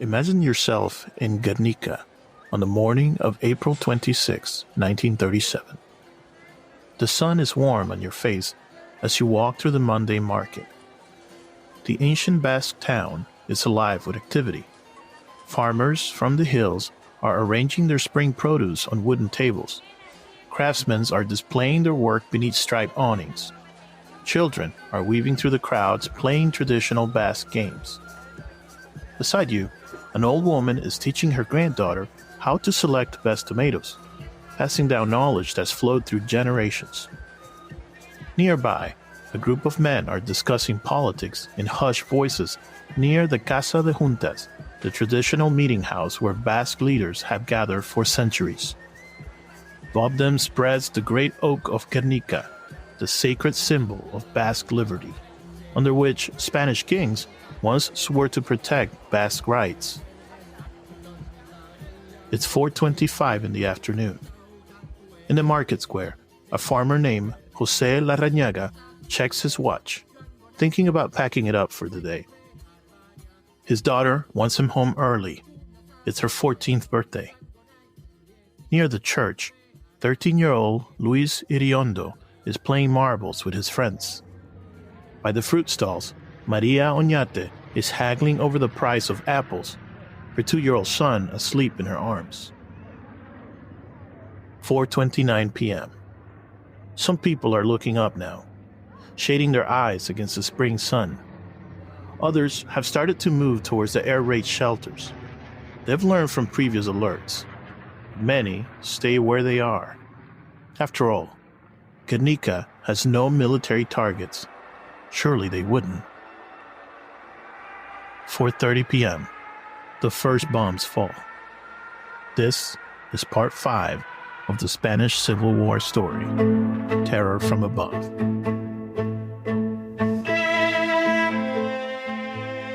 Imagine yourself in Guernica on the morning of April 26, 1937. The sun is warm on your face as you walk through the Monday market. The ancient Basque town is alive with activity. Farmers from the hills are arranging their spring produce on wooden tables. Craftsmen are displaying their work beneath striped awnings. Children are weaving through the crowds playing traditional Basque games. Beside you, an old woman is teaching her granddaughter how to select the best tomatoes, passing down knowledge that's flowed through generations. Nearby, a group of men are discussing politics in hushed voices near the Casa de Juntas, the traditional meeting house where Basque leaders have gathered for centuries. Above them spreads the great oak of Guernica, the sacred symbol of Basque liberty, under which Spanish kings once swore to protect Basque rights. It's 4:25 in the afternoon. In the market square, a farmer named José Larrañaga checks his watch, thinking about packing it up for the day. His daughter wants him home early. It's her 14th birthday. Near the church, 13-year-old Luis Iriondo is playing marbles with his friends. By the fruit stalls, Maria Oñate is haggling over the price of apples, her 2-year-old son asleep in her arms. 4:29 p.m. Some people are looking up now, shading their eyes against the spring sun. Others have started to move towards the air raid shelters. They've learned from previous alerts. Many stay where they are. After all, Guernica has no military targets. Surely they wouldn't. 4:30 p.m. The first bombs fall. This is part 5 of the Spanish Civil War story, Terror from Above.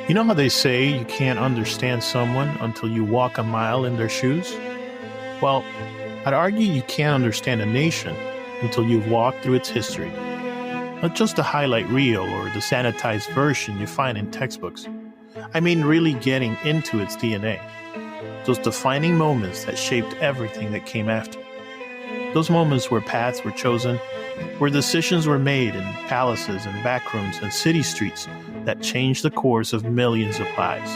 You know how they say you can't understand someone until you walk a mile in their shoes? Well, I'd argue you can't understand a nation until you've walked through its history. Not just the highlight reel or the sanitized version you find in textbooks. I mean really getting into its DNA. Those defining moments that shaped everything that came after. Those moments where paths were chosen, where decisions were made in palaces and backrooms and city streets that changed the course of millions of lives.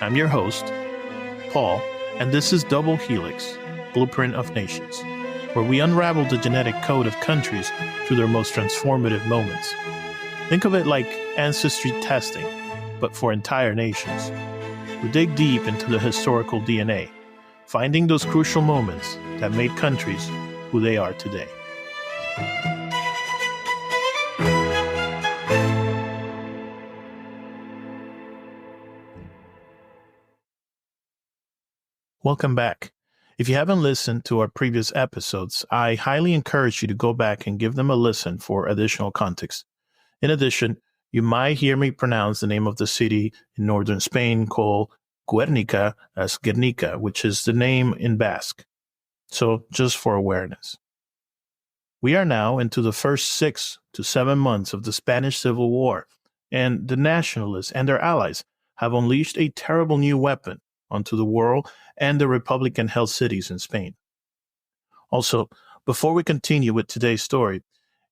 I'm your host, Paul, and this is Double Helix, Blueprint of Nations, where we unravel the genetic code of countries through their most transformative moments. Think of it like ancestry testing, but for entire nations. We dig deep into the historical DNA, finding those crucial moments that made countries who they are today. Welcome back. If you haven't listened to our previous episodes, I highly encourage you to go back and give them a listen for additional context. In addition, you might hear me pronounce the name of the city in northern Spain called Guernica as Guernica, which is the name in Basque. So just for awareness. We are now into the first 6 to 7 months of the Spanish Civil War, and the nationalists and their allies have unleashed a terrible new weapon onto the world and the Republican-held cities in Spain. Also, before we continue with today's story,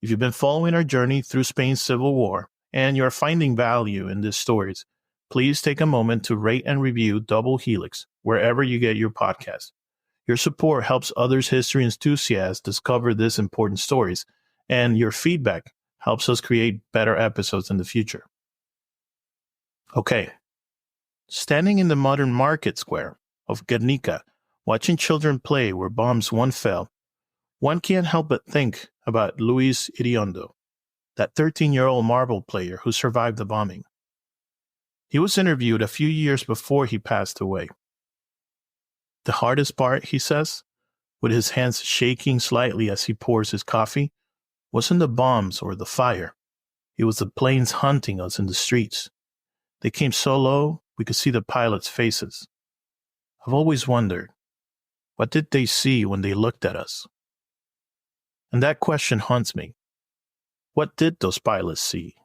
if you've been following our journey through Spain's Civil War and you're finding value in these stories, please take a moment to rate and review Double Helix wherever you get your podcast. Your support helps others history enthusiasts discover these important stories, and your feedback helps us create better episodes in the future. Okay. Standing in the modern market square of Guernica, watching children play where bombs once fell, one can't help but think about Luis Iriondo, that 13-year-old marble player who survived the bombing. He was interviewed a few years before he passed away. The hardest part, he says, with his hands shaking slightly as he pours his coffee, wasn't the bombs or the fire. It was the planes hunting us in the streets. They came so low, we could see the pilots' faces. I've always wondered, what did they see when they looked at us? And that question haunts me. What did those pilots see?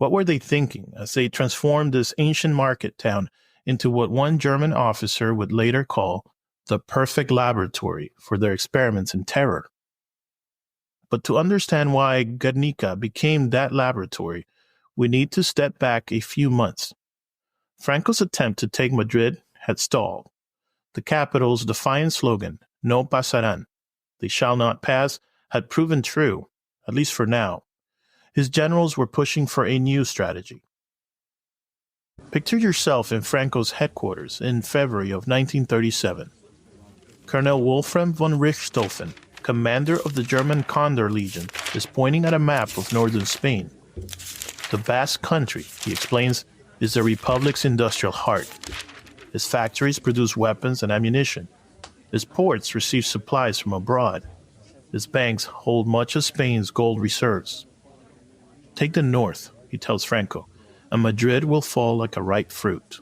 What were they thinking as they transformed this ancient market town into what one German officer would later call the perfect laboratory for their experiments in terror. But to understand why Guernica became that laboratory, we need to step back a few months. Franco's attempt to take Madrid had stalled. The capital's defiant slogan, "No pasarán," they shall not pass, had proven true, at least for now. His generals were pushing for a new strategy. Picture yourself in Franco's headquarters in February of 1937. Colonel Wolfram von Richthofen, commander of the German Condor Legion, is pointing at a map of northern Spain. The Basque country, he explains, is the Republic's industrial heart. Its factories produce weapons and ammunition. Its ports receive supplies from abroad. Its banks hold much of Spain's gold reserves. Take the north, he tells Franco, and Madrid will fall like a ripe fruit.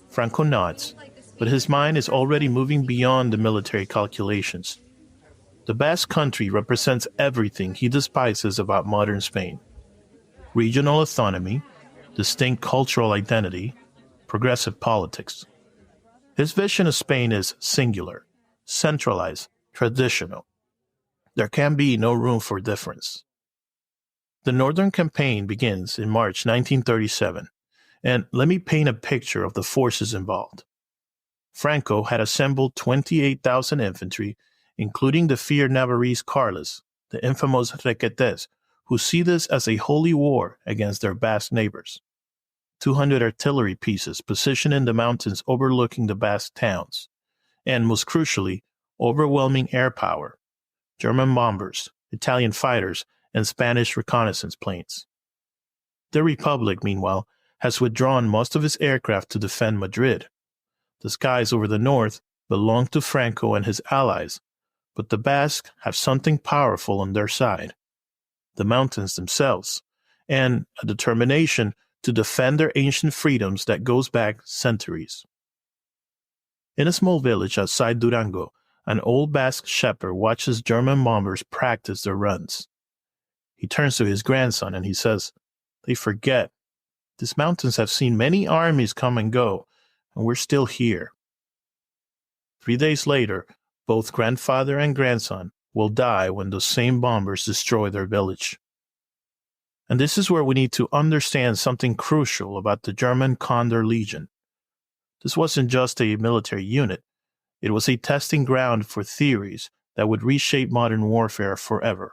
Franco nods, but his mind is already moving beyond the military calculations. The Basque country represents everything he despises about modern Spain: regional autonomy, distinct cultural identity, progressive politics. His vision of Spain is singular, centralized, traditional. There can be no room for difference. The Northern Campaign begins in March 1937, and let me paint a picture of the forces involved. Franco had assembled 28,000 infantry, including the feared Navarrese Carlists, the infamous Requetés, who see this as a holy war against their Basque neighbors. 200 artillery pieces positioned in the mountains overlooking the Basque towns, and most crucially, overwhelming air power: German bombers, Italian fighters, and Spanish reconnaissance planes. The Republic, meanwhile, has withdrawn most of its aircraft to defend Madrid. The skies over the north belong to Franco and his allies, but the Basques have something powerful on their side: the mountains themselves, and a determination to defend their ancient freedoms that goes back centuries. In a small village outside Durango, an old Basque shepherd watches German bombers practice their runs. He turns to his grandson and he says, "They forget. These mountains have seen many armies come and go, and we're still here." 3 days later, both grandfather and grandson will die when those same bombers destroy their village. And this is where we need to understand something crucial about the German Condor Legion. This wasn't just a military unit. It was a testing ground for theories that would reshape modern warfare forever.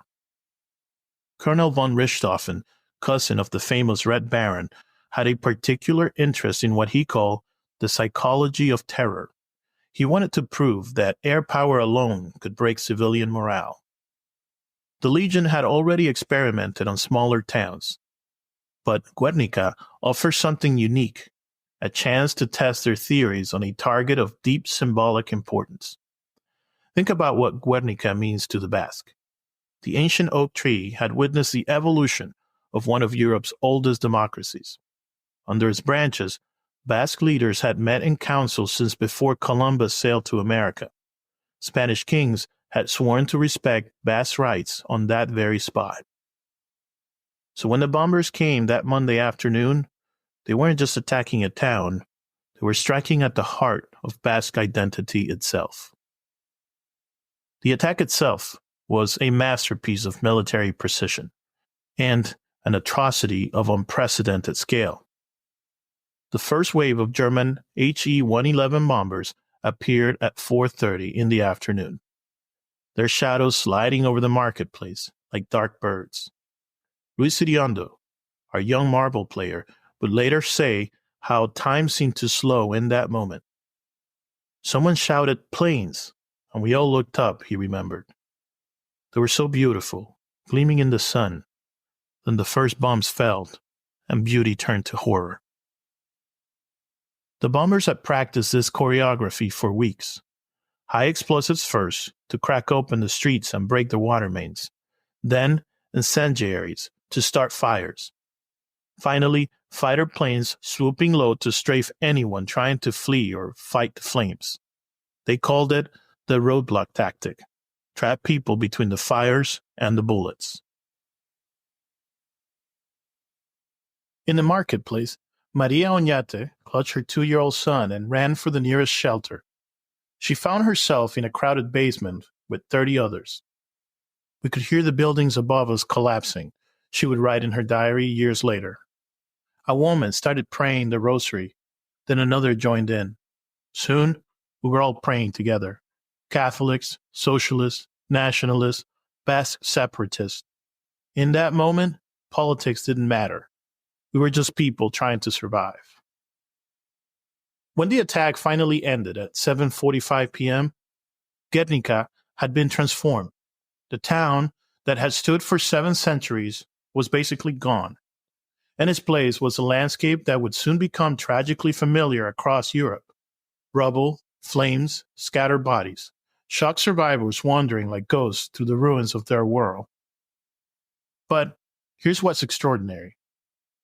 Colonel von Richthofen, cousin of the famous Red Baron, had a particular interest in what he called the psychology of terror. He wanted to prove that air power alone could break civilian morale. The Legion had already experimented on smaller towns, but Guernica offers something unique: a chance to test their theories on a target of deep symbolic importance. Think about what Guernica means to the Basque. The ancient oak tree had witnessed the evolution of one of Europe's oldest democracies. Under its branches, Basque leaders had met in council since before Columbus sailed to America. Spanish kings had sworn to respect Basque rights on that very spot. So when the bombers came that Monday afternoon, they weren't just attacking a town, they were striking at the heart of Basque identity itself. The attack itself was a masterpiece of military precision and an atrocity of unprecedented scale. The first wave of German HE-111 bombers appeared at 4:30 in the afternoon, their shadows sliding over the marketplace like dark birds. Luis Iriondo, our young marble player, would later say how time seemed to slow in that moment. Someone shouted, "Planes," and we all looked up, he remembered. They were so beautiful, gleaming in the sun. Then the first bombs fell, and beauty turned to horror. The bombers had practiced this choreography for weeks. High explosives first, to crack open the streets and break the water mains. Then incendiaries, to start fires. Finally, fighter planes swooping low to strafe anyone trying to flee or fight the flames. They called it the roadblock tactic: trap people between the fires and the bullets. In the marketplace, Maria Oñate, clutched her 2-year-old son and ran for the nearest shelter. She found herself in a crowded basement with 30 others. We could hear the buildings above us collapsing, she would write in her diary years later. A woman started praying the rosary, then another joined in. Soon, we were all praying together. Catholics, socialists, nationalists, Basque separatists. In that moment, politics didn't matter. We were just people trying to survive. When the attack finally ended at 7:45 p.m., Guernica had been transformed. The town that had stood for 7 centuries was basically gone. In its place was a landscape that would soon become tragically familiar across Europe. Rubble, flames, scattered bodies, shocked survivors wandering like ghosts through the ruins of their world. But here's what's extraordinary.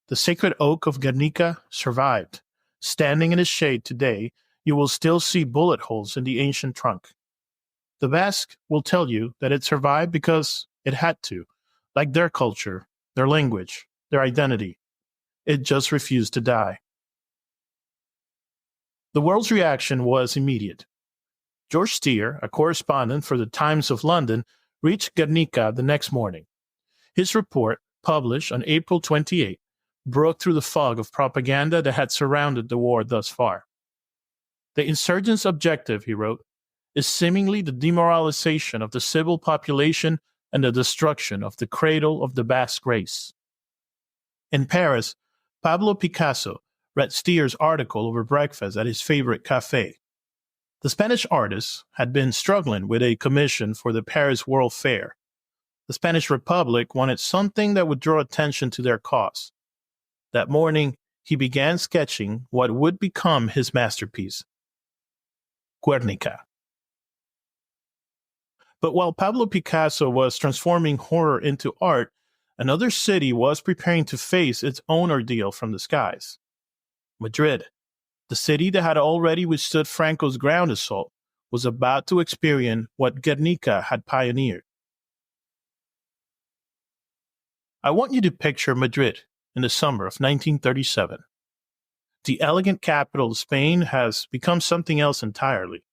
The sacred oak of Guernica survived. Standing in its shade today, you will still see bullet holes in the ancient trunk. The Basque will tell you that it survived because it had to, like their culture, their language, their identity. It just refused to die. The world's reaction was immediate. George Steer, a correspondent for the Times of London, reached Guernica the next morning. His report, published on April 28, broke through the fog of propaganda that had surrounded the war thus far. The insurgents' objective, he wrote, is seemingly the demoralization of the civil population and the destruction of the cradle of the Basque race. In Paris, Pablo Picasso read Steer's article over breakfast at his favorite cafe. The Spanish artist had been struggling with a commission for the Paris World Fair. The Spanish Republic wanted something that would draw attention to their cause. That morning, he began sketching what would become his masterpiece, Guernica. But while Pablo Picasso was transforming horror into art, another city was preparing to face its own ordeal from the skies. Madrid, the city that had already withstood Franco's ground assault, was about to experience what Guernica had pioneered. I want you to picture Madrid in the summer of 1937. The elegant capital of Spain has become something else entirely.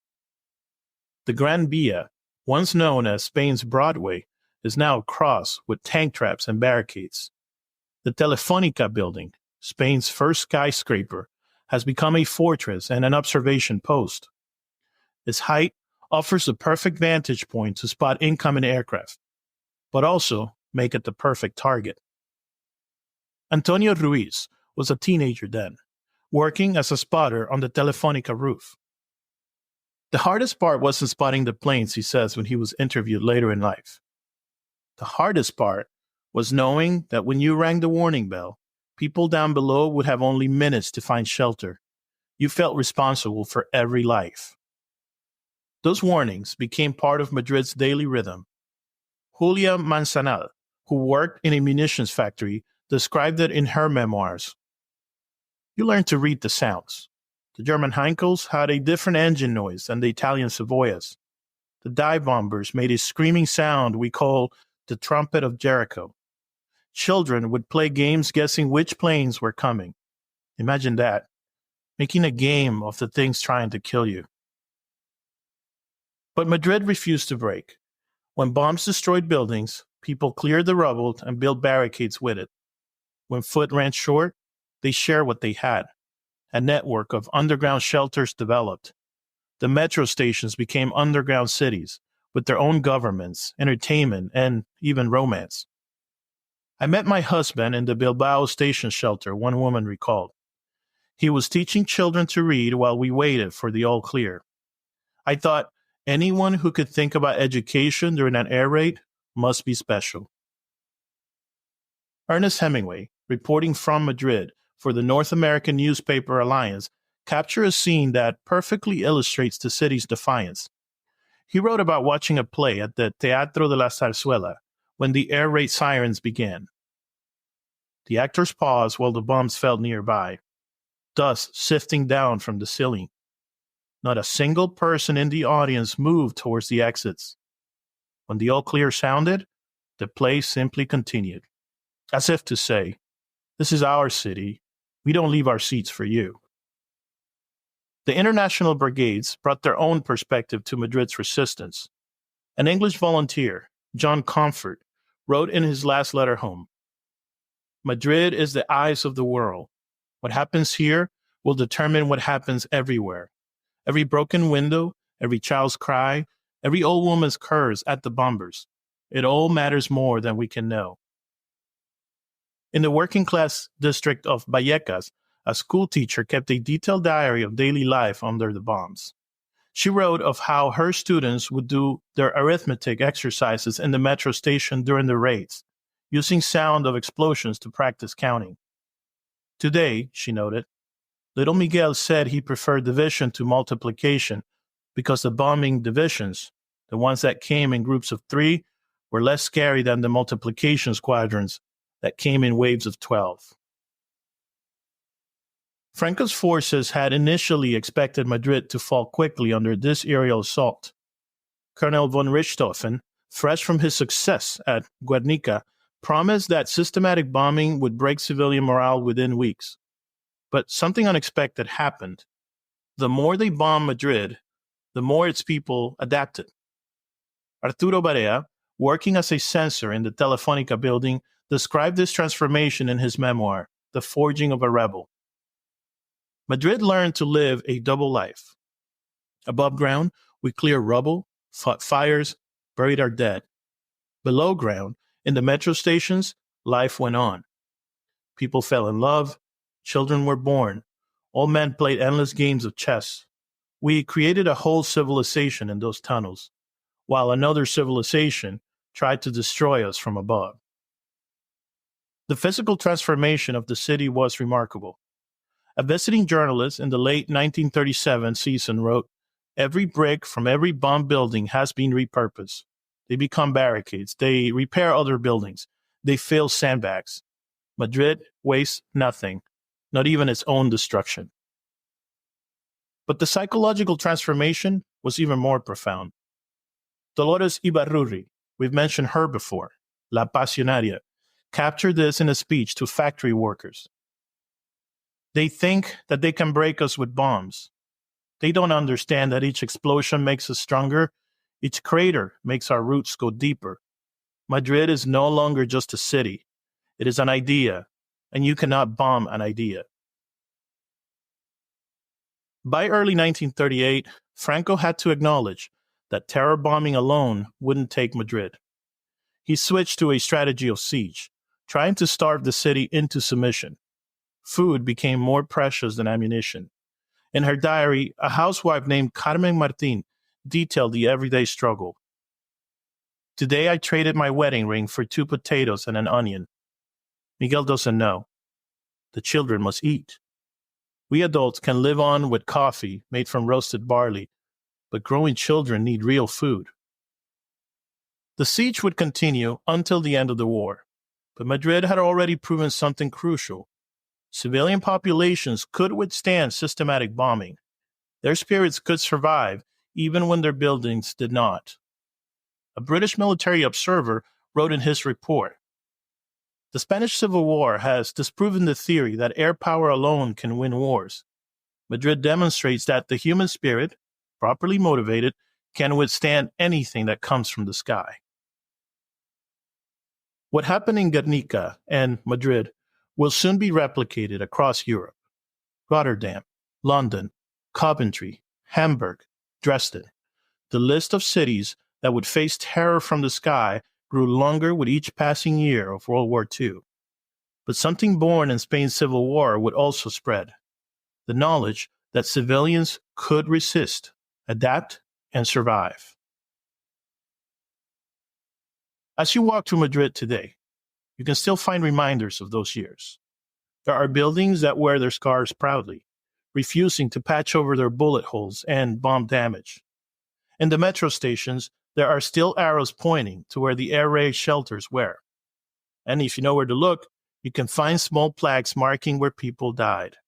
The Gran Via, once known as Spain's Broadway, is now a cross with tank traps and barricades. The Telefonica building, Spain's first skyscraper, has become a fortress and an observation post. Its height offers the perfect vantage point to spot incoming aircraft, but also make it the perfect target. Antonio Ruiz was a teenager then, working as a spotter on the Telefonica roof. The hardest part wasn't spotting the planes, he says when he was interviewed later in life. The hardest part was knowing that when you rang the warning bell, people down below would have only minutes to find shelter. You felt responsible for every life. Those warnings became part of Madrid's daily rhythm. Julia Manzanal, who worked in a munitions factory, described it in her memoirs. You learn to read the sounds. The German Heinkels had a different engine noise than the Italian Savoyas. The dive bombers made a screaming sound we call the trumpet of Jericho. Children would play games guessing which planes were coming. Imagine that, making a game of the things trying to kill you. But Madrid refused to break. When bombs destroyed buildings, people cleared the rubble and built barricades with it. When food ran short, they shared what they had. A network of underground shelters developed. The metro stations became underground cities, with their own governments, entertainment, and even romance. I met my husband in the Bilbao station shelter, one woman recalled. He was teaching children to read while we waited for the all clear. I thought anyone who could think about education during an air raid must be special. Ernest Hemingway, reporting from Madrid for the North American Newspaper Alliance, captured a scene that perfectly illustrates the city's defiance. He wrote about watching a play at the Teatro de la Zarzuela when the air raid sirens began. The actors paused while the bombs fell nearby, dust sifting down from the ceiling. Not a single person in the audience moved towards the exits. When the all clear sounded, the play simply continued, as if to say, "This is our city. We don't leave our seats for you." The international brigades brought their own perspective to Madrid's resistance. An English volunteer, John Comfort, wrote in his last letter home, "Madrid is the eyes of the world. What happens here will determine what happens everywhere. Every broken window, every child's cry, every old woman's curse at the bombers. It all matters more than we can know." In the working-class district of Vallecas, a schoolteacher kept a detailed diary of daily life under the bombs. She wrote of how her students would do their arithmetic exercises in the metro station during the raids, using sound of explosions to practice counting. Today, she noted, little Miguel said he preferred division to multiplication because the bombing divisions, the ones that came in groups of 3, were less scary than the multiplication squadrons that came in waves of 12. Franco's forces had initially expected Madrid to fall quickly under this aerial assault. Colonel von Richthofen, fresh from his success at Guernica, promised that systematic bombing would break civilian morale within weeks. But something unexpected happened. The more they bombed Madrid, the more its people adapted. Arturo Barea, working as a censor in the Telefonica building, described this transformation in his memoir, The Forging of a Rebel. Madrid learned to live a double life. Above ground, we cleared rubble, fought fires, buried our dead. Below ground, in the metro stations, life went on. People fell in love, children were born, old men played endless games of chess. We created a whole civilization in those tunnels, while another civilization tried to destroy us from above. The physical transformation of the city was remarkable. A visiting journalist in the late 1937 season wrote, "Every brick from every bomb building has been repurposed. They become barricades. They repair other buildings. They fill sandbags. Madrid wastes nothing, not even its own destruction." But the psychological transformation was even more profound. Dolores Ibarruri, we've mentioned her before, La Pasionaria, captured this in a speech to factory workers. "They think that they can break us with bombs. They don't understand that each explosion makes us stronger. Each crater makes our roots go deeper. Madrid is no longer just a city. It is an idea, and you cannot bomb an idea." By early 1938, Franco had to acknowledge that terror bombing alone wouldn't take Madrid. He switched to a strategy of siege, trying to starve the city into submission. Food became more precious than ammunition. In her diary, a housewife named Carmen Martin detailed the everyday struggle. "Today I traded my wedding ring for 2 potatoes and an onion. Miguel doesn't know. The children must eat. We adults can live on with coffee made from roasted barley, but growing children need real food." The siege would continue until the end of the war, but Madrid had already proven something crucial. Civilian populations could withstand systematic bombing. Their spirits could survive even when their buildings did not. A British military observer wrote in his report, "The Spanish Civil War has disproven the theory that air power alone can win wars. Madrid demonstrates that the human spirit, properly motivated, can withstand anything that comes from the sky." What happened in Guernica and Madrid will soon be replicated across Europe. Rotterdam, London, Coventry, Hamburg, Dresden. The list of cities that would face terror from the sky grew longer with each passing year of World War II. But something born in Spain's Civil War would also spread: the knowledge that civilians could resist, adapt, and survive. As you walk through Madrid today, you can still find reminders of those years. There are buildings that wear their scars proudly, refusing to patch over their bullet holes and bomb damage. In the metro stations, there are still arrows pointing to where the air raid shelters were. And if you know where to look, you can find small plaques marking where people died.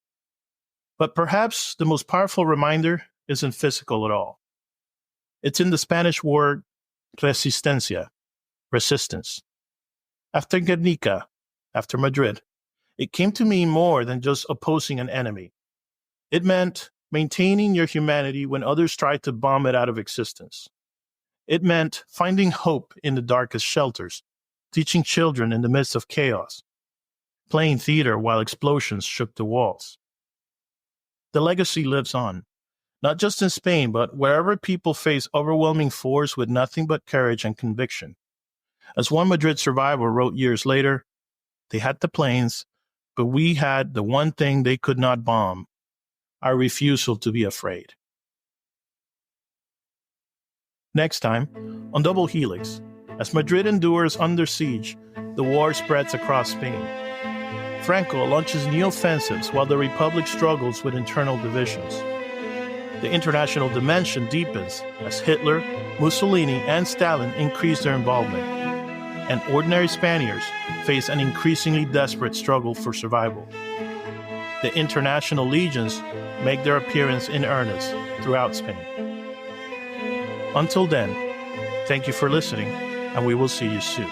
But perhaps the most powerful reminder isn't physical at all. It's in the Spanish word resistencia, resistance. After Guernica, after Madrid, it came to mean more than just opposing an enemy. It meant maintaining your humanity when others tried to bomb it out of existence. It meant finding hope in the darkest shelters, teaching children in the midst of chaos, playing theater while explosions shook the walls. The legacy lives on, not just in Spain, but wherever people face overwhelming force with nothing but courage and conviction. As one Madrid survivor wrote years later, they had the planes, but we had the one thing they could not bomb: our refusal to be afraid. Next time, on Double Helix, as Madrid endures under siege, the war spreads across Spain. Franco launches new offensives while the Republic struggles with internal divisions. The international dimension deepens as Hitler, Mussolini, and Stalin increase their involvement, and ordinary Spaniards face an increasingly desperate struggle for survival. The international legions make their appearance in earnest throughout Spain. Until then, thank you for listening, and we will see you soon.